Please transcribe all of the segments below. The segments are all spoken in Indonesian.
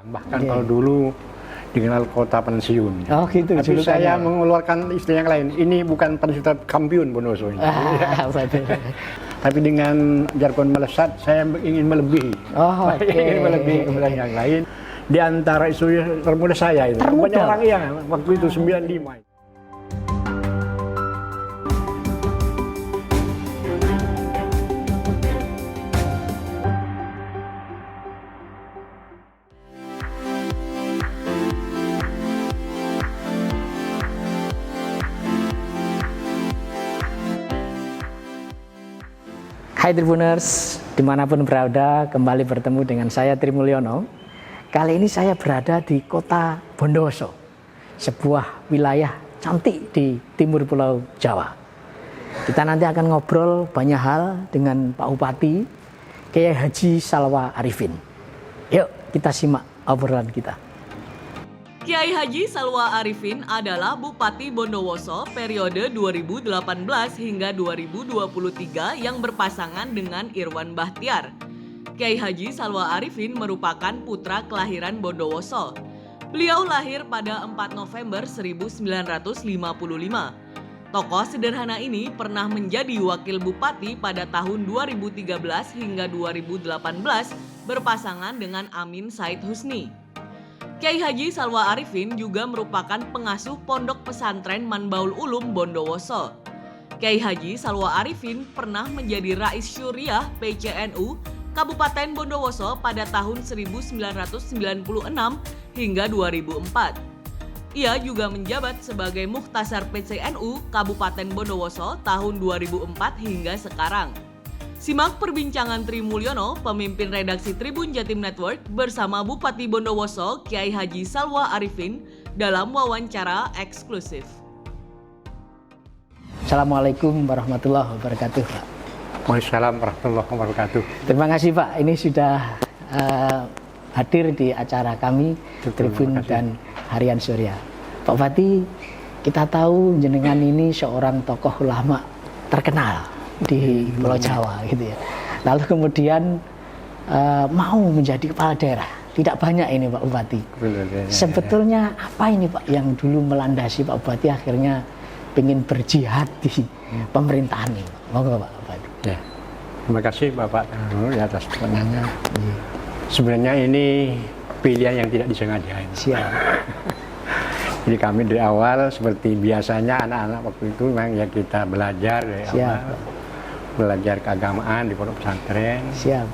Bahkan kalau dulu dikenal kota pensiun. Oh gitu. Tapi saya mengeluarkan istilah yang lain. Ini bukan pensiun kampiun Bondowoso ini. Tapi dengan jargon melesat, saya ingin melebihi. Oh, ingin melebihi kemudian yang lain. Di antara isu termuda saya itu. Banyak orang yang waktu itu 95. Hai Tribuners, dimanapun berada, kembali bertemu dengan saya Tri Mulyono. Kali ini saya berada di kota Bondowoso, sebuah wilayah cantik di timur Pulau Jawa. Kita nanti akan ngobrol banyak hal dengan Pak Bupati, Kiai Haji Salwa Arifin. Yuk kita simak obrolan kita. Kiai Haji Salwa Arifin adalah Bupati Bondowoso periode 2018 hingga 2023 yang berpasangan dengan Irwan Bahtiar. Kiai Haji Salwa Arifin merupakan putra kelahiran Bondowoso. Beliau lahir pada 4 November 1955. Tokoh sederhana ini pernah menjadi wakil bupati pada tahun 2013 hingga 2018 berpasangan dengan Amin Said Husni. Kiai Haji Salwa Arifin juga merupakan pengasuh Pondok Pesantren Manbaul Ulum Bondowoso. Kiai Haji Salwa Arifin pernah menjadi Rais Syuriah PCNU Kabupaten Bondowoso pada tahun 1996 hingga 2004. Ia juga menjabat sebagai Mukhtasar PCNU Kabupaten Bondowoso tahun 2004 hingga sekarang. Simak perbincangan Tri Mulyono, pemimpin redaksi Tribun Jatim Network bersama Bupati Bondowoso Kiai Haji Salwa Arifin dalam wawancara eksklusif. Assalamualaikum warahmatullahi wabarakatuh, Pak. Waalaikumsalam warahmatullahi wabarakatuh. Terima kasih Pak, ini sudah hadir di acara kami Tribun dan Harian Surya. Pak Bupati, kita tahu jenengan ini seorang tokoh ulama terkenal di Pulau Jawa gitu ya. Lalu kemudian mau menjadi kepala daerah. Tidak banyak ini Pak Bupati. Sebetulnya apa ini Pak yang dulu melandasi Pak Bupati akhirnya ingin berjihad di pemerintahan ini? Monggo Pak Bupati. Ya. Terima kasih Bapak atas pertanyaannya. Sebenarnya ini pilihan yang tidak disengaja. Siap. Jadi kami dari awal seperti biasanya anak-anak waktu itu memang ya kita belajar dari awal. Belajar keagamaan di pondok pesantren. Siap.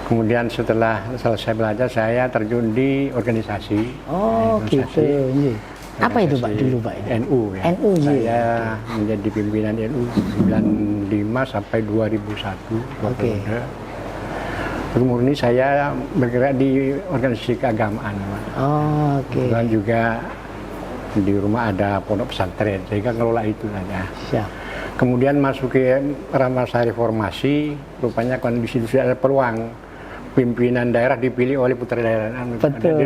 Kemudian setelah selesai belajar saya terjun di organisasi. Oh organisasi, gitu. Apa itu Pak dulu Pak? NU ya. NU saya menjadi pimpinan NU 95 sampai 2001. Oke. Murni saya bergerak di organisasi keagamaan. Oh, oke. Dan juga di rumah ada pondok pesantren, sehingga ngelola itu saja. Siap. Kemudian masuk ke masa reformasi, rupanya kondisi itu ada peluang pimpinan daerah dipilih oleh putra daerah. Betul,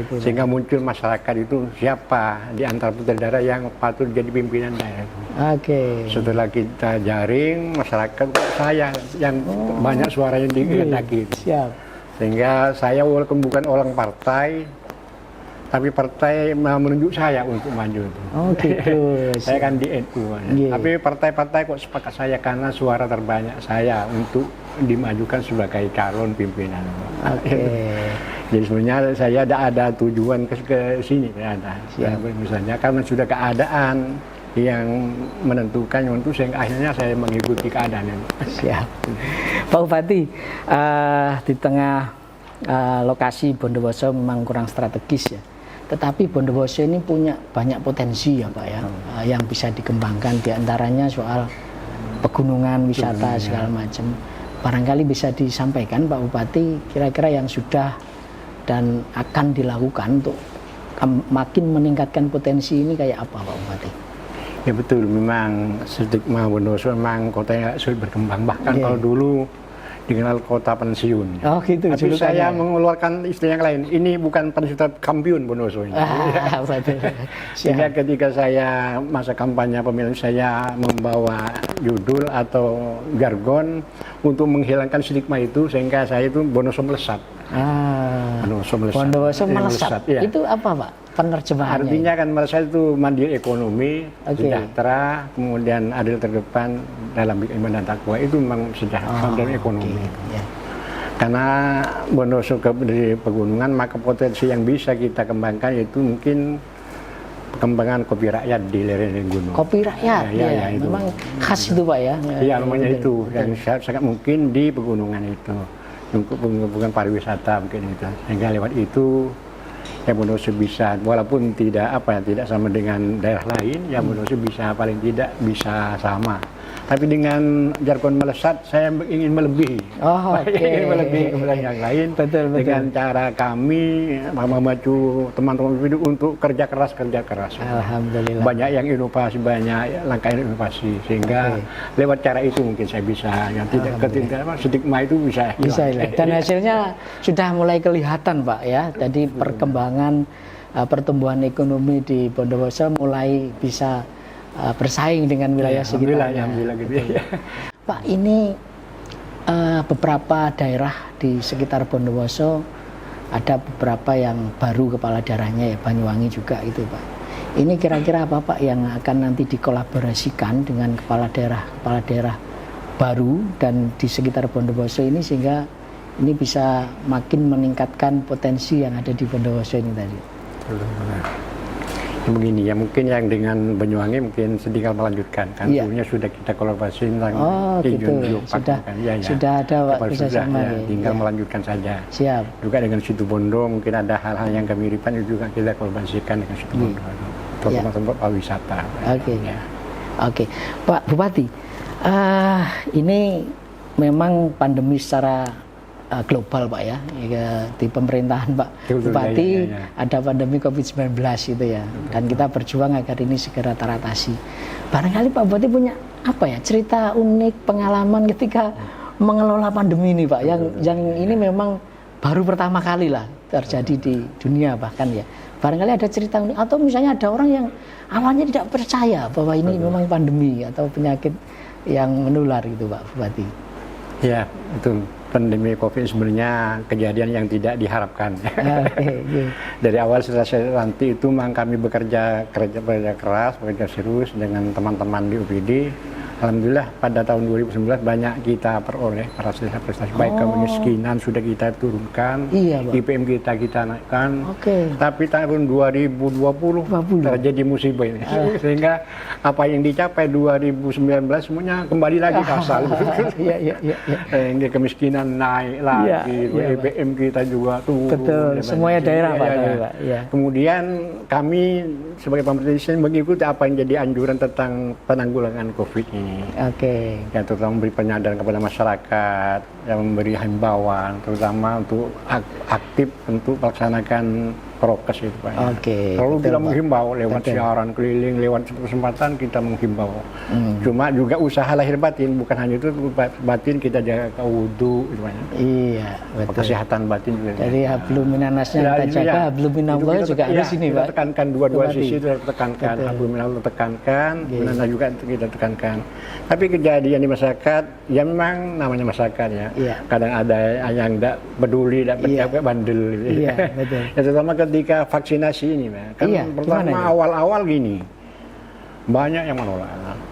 itu. Sehingga muncul masyarakat itu siapa di antara putra daerah yang patut jadi pimpinan daerah. Oke. Setelah kita jaring, masyarakat saya yang banyak suaranya dikehendaki. Siap. Sehingga saya walaupun bukan orang partai, tapi partai menunjuk saya untuk maju. Oh gitu. Saya kan di NU. Tapi partai-partai kok sepakat saya karena suara terbanyak saya untuk dimajukan sebagai calon pimpinan. Oke. Jadi sebenarnya saya ada tujuan ke sini. Ada. Misalnya karena sudah keadaan yang menentukan untuk sehingga akhirnya saya mengikuti keadaan ini. Siap. Pak Bupati, di tengah lokasi Bondowoso memang kurang strategis ya. Tetapi Bondowoso ini punya banyak potensi ya Pak ya, yang bisa dikembangkan, diantaranya soal pegunungan, wisata segala macam. Barangkali bisa disampaikan Pak Bupati kira-kira yang sudah dan akan dilakukan untuk makin meningkatkan potensi ini kayak apa Pak Bupati? Ya betul, memang stigma Bondowoso memang kota yang sulit berkembang. Bahkan kalau dulu dikenal kota pensiun. Oh gitu. Tapi saya mengeluarkan istilah yang lain. Ini bukan pensiun kampiun Bondowoso ini. Sehingga ketika saya masa kampanye pemilu saya membawa judul atau jargon untuk menghilangkan stigma itu sehingga saya itu Bondowoso melesat. Bondowoso melesat. Iya. Itu apa Pak penerjemahannya? Artinya kan melesat itu mandiri ekonomi, sejahtera, kemudian adil terdepan dalam iman dan takwa, itu memang sejahtera dan ekonomi. Ya. Karena Bondowoso dari pegunungan, maka potensi yang bisa kita kembangkan itu mungkin pengembangan kopi rakyat di lereng gunung. Kopi rakyat, ya, itu. Memang khas itu Pak ya? Iya, namanya itu, yang sangat mungkin di pegunungan itu. Untuk pengembangan pariwisata mungkin itu. Sehingga lewat itu, ya Bondowoso bisa, walaupun tidak sama dengan daerah lain, ya Bondowoso bisa paling tidak bisa sama. Tapi dengan jargon melesat, saya ingin melebihi. Ingin melebihi kepada yang lain. Betul. Dengan cara kami memacu teman-teman untuk kerja keras. Alhamdulillah. Banyak yang inovasi, banyak langkah inovasi. Sehingga lewat cara itu mungkin saya bisa. Yang tidak stigma itu bisa hilang. Dan hasilnya sudah mulai kelihatan Pak ya. Jadi perkembangan pertumbuhan ekonomi di Bondowoso mulai bisa bersaing dengan wilayah sekitarnya. Alhamdulillah gitu ya. Pak, ini beberapa daerah di sekitar Bondowoso ada beberapa yang baru kepala daerahnya ya, Banyuwangi juga itu Pak. Ini kira-kira apa Pak yang akan nanti dikolaborasikan dengan kepala daerah baru dan di sekitar Bondowoso ini sehingga ini bisa makin meningkatkan potensi yang ada di Bondowoso ini tadi. Begini ya, mungkin yang dengan Banyuwangi mungkin sedikit melanjutkan kan, dulunya sudah kita kolaborasi tentang sudah ada Pak kerjasama tinggal melanjutkan saja. Siap. Juga dengan Situ Bondo mungkin ada hal-hal yang kemiripan juga kita kolaborasikan dengan Situ Bondo, terutama tempat pariwisata. Oke. Pak Bupati, ini memang pandemi secara global Pak ya, di pemerintahan Pak Bupati ada pandemi COVID-19 itu ya, dan kita berjuang agar ini segera teratasi. Barangkali Pak Bupati punya cerita unik, pengalaman ketika mengelola pandemi ini Pak, yang ini memang baru pertama kali lah terjadi di dunia bahkan ya. Barangkali ada cerita unik, atau misalnya ada orang yang awalnya tidak percaya bahwa ini memang pandemi atau penyakit yang menular gitu Pak Bupati. Ya, itu pandemi COVID sebenarnya kejadian yang tidak diharapkan. Dari awal setelah saya lantik itu memang kami bekerja keras, bekerja serius dengan teman-teman di UPD. Alhamdulillah pada tahun 2019 banyak kita peroleh prestasi baik kemiskinan sudah kita turunkan, IPM kita naikkan. Tapi tahun 2020 terjadi musibah ini. Sehingga apa yang dicapai 2019 semuanya kembali lagi kasar. Hingga kemiskinan naik lagi, IPM kita juga turun. Betul, semuanya daerah Pak. Kemudian kami sebagai pemerintah mengikuti apa yang jadi anjuran tentang penanggulangan COVID ini. Yang terutama memberi penyadaran kepada masyarakat, yang memberi himbauan, terutama untuk aktif untuk melaksanakan prokes itu Pak. Kalau kita menghimbau lewat siaran keliling, lewat kesempatan kita menghimbau. Cuma juga usaha lahir batin, bukan hanya itu batin kita jaga wudhu, kesehatan batin juga. Jadi hablum minannasnya kita jaga, hablum minallah juga di sini Pak. Kita tekankan dua sisi itu tekankan, hablum minallah tekankan, minannah juga kita tekankan. Tapi kejadian di masyarakat, ya memang namanya masyarakat ya. Kadang ada yang tidak peduli, tidak bandel. Ya, terutama ketika vaksinasi ini, kan pertama awal-awal gini, banyak yang menolak.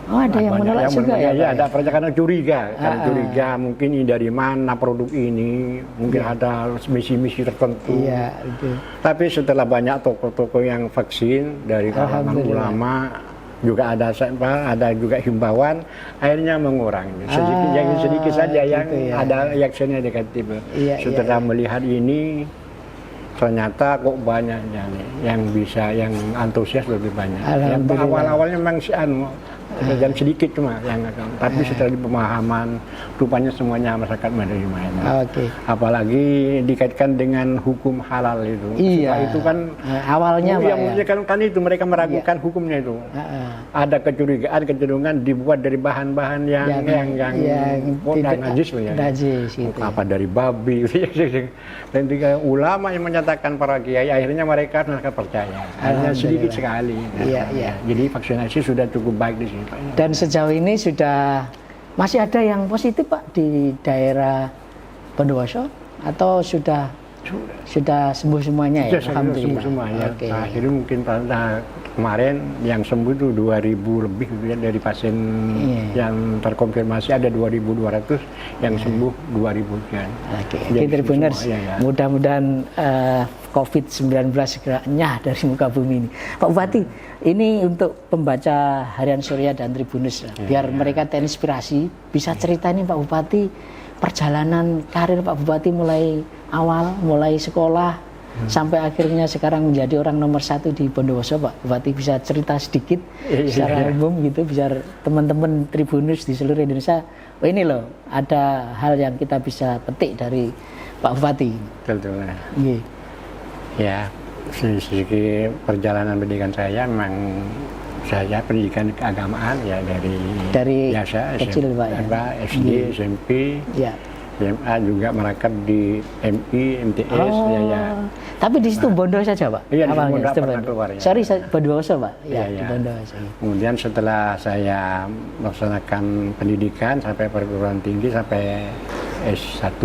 Ada yang menolak juga ya? Ya, ada karena curiga, mungkin ini dari mana produk ini, mungkin ada misi-misi tertentu. Tapi setelah banyak tokoh-tokoh yang vaksin dari kalangan ulama, juga ada juga himbauan, akhirnya mengurangi sedikit saja yang ada reaksinya negatif. Setelah melihat ini ternyata kok banyaknya nih yang bisa, yang antusias lebih banyak. Yang awal-awalnya memang yang sedikit cuma yang tapi setelah pemahaman rupanya semuanya masyarakat menerima ini. Apalagi dikaitkan dengan hukum halal itu. Itu kan awalnya kan itu mereka meragukan hukumnya itu. Ada kecurigaan, kecenderungan dibuat dari bahan-bahan yang najis ya. Apa dari babi dan ulama yang menyatakan para kiai akhirnya mereka percaya. Hanya sedikit sekali. Jadi vaksinasi sudah cukup baik di sini. Dan sejauh ini masih ada yang positif Pak di daerah Bondowoso atau sudah sudah sembuh semuanya ya? Sudah Alhamdulillah. sembuh semuanya. Oke. Akhirnya mungkin pada kemarin yang sembuh itu 2.000 lebih gitu ya, dari pasien yang terkonfirmasi ada 2.200, yang sembuh 2.000 kan. Oke, Tribuners, mudah-mudahan COVID-19 segera nyah dari muka bumi ini. Pak Bupati, ini untuk pembaca Harian Surya dan Tribuners, biar mereka terinspirasi, bisa cerita nih Pak Bupati, perjalanan karir Pak Bupati mulai awal, mulai sekolah, sampai akhirnya sekarang menjadi orang nomor 1 di Bondowoso. Pak Bupati bisa cerita sedikit secara umum gitu, biar teman-teman Tribuners di seluruh Indonesia, oh ini loh, ada hal yang kita bisa petik dari Pak Bupati. Betul. Iya. Ya, segi perjalanan pendidikan saya memang saya pendidikan keagamaan ya dari biasa kecil Pak ya. SD, SMP, ya. SMA juga merakam di MI, MTS ya. Tapi di situ Bondo saja Pak? Iya, di awalnya, Bondo pernah keluar ya. Sorry, Bondowoso Pak? Ya, di ya. Bondowoso. Kemudian setelah saya melaksanakan pendidikan sampai perguruan tinggi, sampai S1,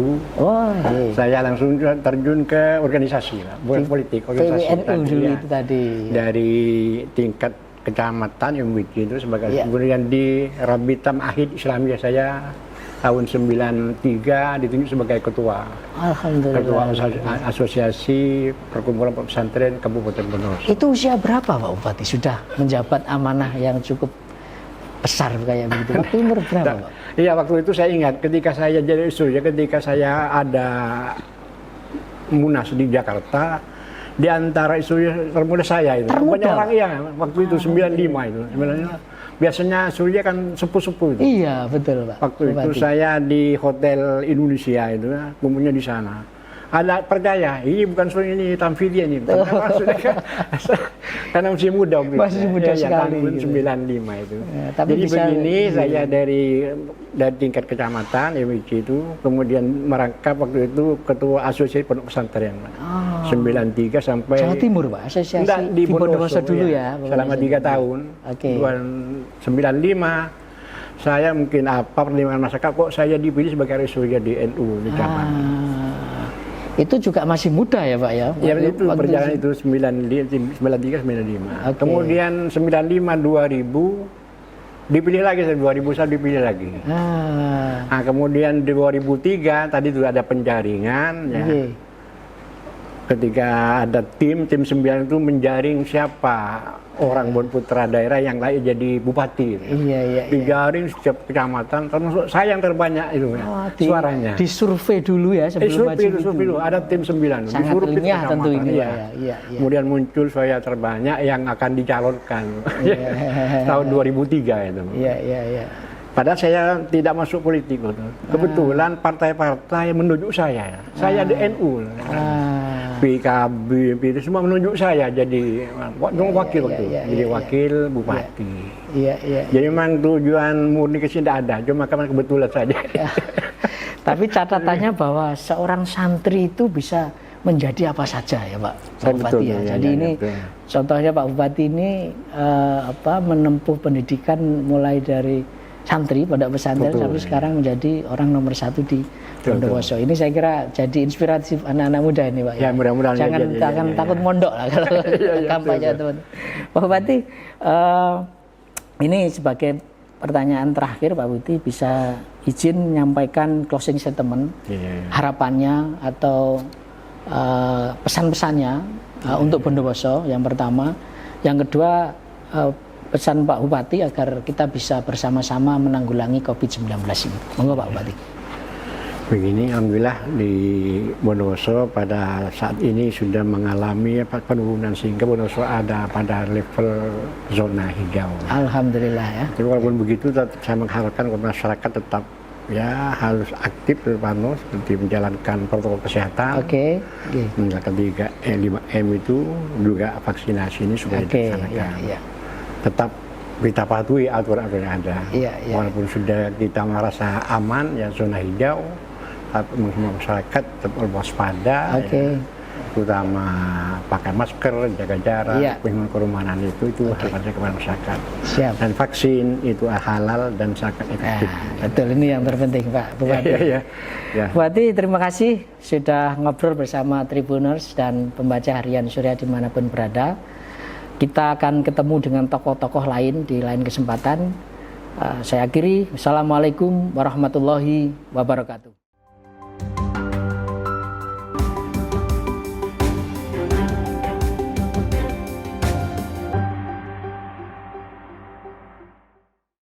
saya langsung terjun ke organisasi, bukan politik, organisasi PWNU dulu itu tadi. Dari tingkat kecamatan MWC itu sebagai, kemudian di Rabitam Ahid Islamiyah saya tahun 93 ditunjuk sebagai ketua. Alhamdulillah. Ketua Asosiasi Perkumpulan Pesantren Kabupaten Bondowoso. Itu usia berapa Pak Bupati sudah menjabat amanah yang cukup besar kayak begitu? Waktu umur berapa Pak? Iya, waktu itu saya ingat ketika saya jadi surya, ketika saya ada Munas di Jakarta, di antara surya termuda saya itu. Banyak orang waktu itu 95 itu. Sebenarnya biasanya surya kan sepuh-sepuh itu. Iya, betul Pak. Waktu itu saya di Hotel Indonesia itu, kumpulnya di sana. Ada percaya, ini bukan surya, ini tamfilia ini. Karena masih muda. Masih muda sekali. Tahun gitu. 95 itu. Ya, tapi jadi bisa, begini, saya dari tingkat kecamatan MWC itu, kemudian merangkap waktu itu ketua asosiasi pondok pesantren. 93 sampai Jawa Timur Pak, asosiasi di Bondowoso dulu ya. Selama 3 tahun. Oke. 95 saya mungkin pertimbangan masyarakat kok saya dipilih sebagai surya di NU di Jaman. Itu juga masih muda ya Pak ya? Ya itu perjalanan itu 93-95. Okay. Kemudian 95-2000 dipilih lagi, 2001 dipilih lagi. Nah, kemudian di 2003 tadi itu ada penjaringan ya. Ketika ada tim 9 itu menjaring siapa orang putra daerah yang layak jadi bupati. Dijaring setiap kecamatan, termasuk saya yang terbanyak itu suaranya. Disurvei dulu ya sebelum maju. Survei dulu, ada tim 9. Sangat ilmiah tentu ini ya. Kemudian muncul saya terbanyak yang akan dicalonkan tahun 2003 itu. Padahal saya tidak masuk politik. Kebetulan partai-partai menunjuk saya. Saya di NU. PKB, itu semua menunjuk saya jadi wakil waktu itu. Jadi wakil bupati. Jadi memang tujuan murni ke sini tidak ada, cuma karena kebetulan saja. Tapi catatannya bahwa seorang santri itu bisa menjadi apa saja ya Pak Bupati ya. Jadi ini contohnya Pak Bupati ini menempuh pendidikan mulai dari santri pada pesantren sampai sekarang menjadi orang nomor 1 di Bondowoso. Ini saya kira jadi inspiratif anak-anak muda ini Pak. Ya, mudah-mudahan. Jangan takut mondok lah kalau kampanye teman. Pak Bupati, ini sebagai pertanyaan terakhir Pak Bupati bisa izin menyampaikan closing statement, harapannya atau pesan-pesannya untuk Bondowoso yang pertama. Yang kedua, pesan Pak Bupati agar kita bisa bersama-sama menanggulangi COVID-19 ini. Monggo Pak Bupati. Begini, alhamdulillah di Bondowoso pada saat ini sudah mengalami penurunan sehingga Bondowoso ada pada level zona hijau. Alhamdulillah ya. Tapi walaupun begitu, saya mengharapkan kepada masyarakat tetap ya harus aktif seperti menjalankan protokol kesehatan. Menjalankan 5M itu juga vaksinasi ini sudah dilaksanakan. Tetap kita patuhi aturan-aturan yang ada. Walaupun sudah kita merasa aman ya zona hijau, tapi masyarakat tetap waspada. terutama pakai masker, jaga jarak, penghubungan kerumunan itu harus kepada masyarakat. Siap. Dan vaksin itu halal dan sangat efektif. Betul, ini yang terpenting Pak Bupati. Bupati, terima kasih sudah ngobrol bersama Tribuners dan pembaca harian Surya dimanapun berada. Kita akan ketemu dengan tokoh-tokoh lain di lain kesempatan. Saya akhiri. Assalamualaikum warahmatullahi wabarakatuh.